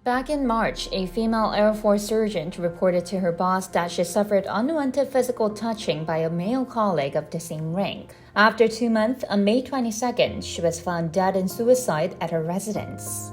Back in March, a female Air Force sergeant reported to her boss that she suffered unwanted physical touching by a male colleague of the same rank. After 2 months, on May 22nd, she was found dead in suicide at her residence.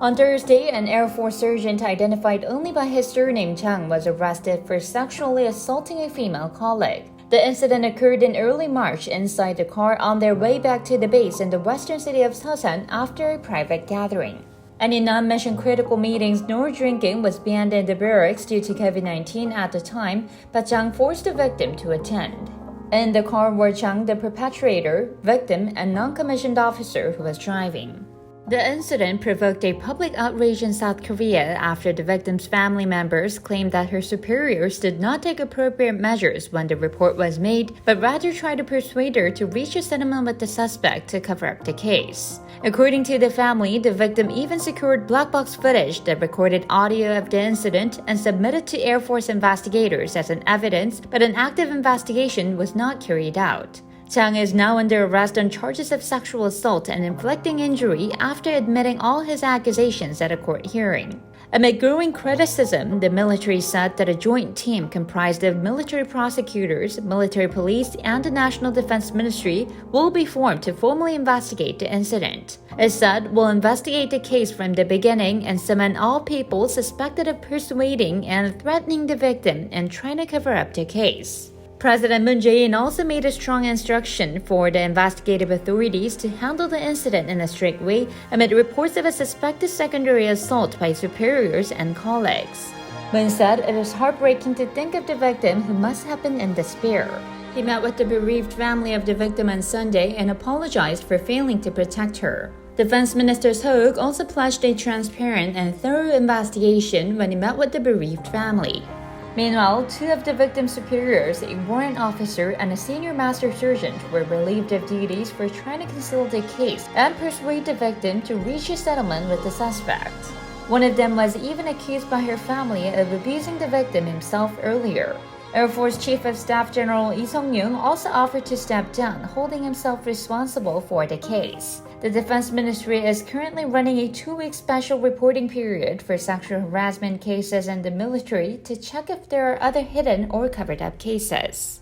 On Thursday, an Air Force sergeant identified only by his surname Chang was arrested for sexually assaulting a female colleague. The incident occurred in early March inside the car on their way back to the base in the western city of Seosan after a private gathering. Any non-mission critical meetings nor drinking was banned in the barracks due to COVID-19 at the time, but Chang forced the victim to attend. In the car were Chang, the perpetrator, victim, and non-commissioned officer who was driving. The incident provoked a public outrage in South Korea after the victim's family members claimed that her superiors did not take appropriate measures when the report was made, but rather tried to persuade her to reach a settlement with the suspect to cover up the case. According to the family, the victim even secured black box footage that recorded audio of the incident and submitted to Air Force investigators as an evidence, but an active investigation was not carried out. Chang is now under arrest on charges of sexual assault and inflicting injury after admitting all his accusations at a court hearing. Amid growing criticism, the military said that a joint team comprised of military prosecutors, military police, and the National Defense Ministry will be formed to formally investigate the incident. It said, "We'll investigate the case from the beginning and summon all people suspected of persuading and threatening the victim and trying to cover up the case." President Moon Jae-in also made a strong instruction for the investigative authorities to handle the incident in a strict way amid reports of a suspected secondary assault by superiors and colleagues. Moon said it is heartbreaking to think of the victim who must have been in despair. He met with the bereaved family of the victim on Sunday and apologized for failing to protect her. Defense Minister Seok also pledged a transparent and thorough investigation when he met with the bereaved family. Meanwhile, 2 of the victim's superiors, a warrant officer and a senior master sergeant, were relieved of duties for trying to conceal the case and persuade the victim to reach a settlement with the suspect. One of them was even accused by her family of abusing the victim himself earlier. Air Force Chief of Staff General Lee Sung-young also offered to step down, holding himself responsible for the case. The Defense Ministry is currently running a 2-week special reporting period for sexual harassment cases in the military to check if there are other hidden or covered-up cases.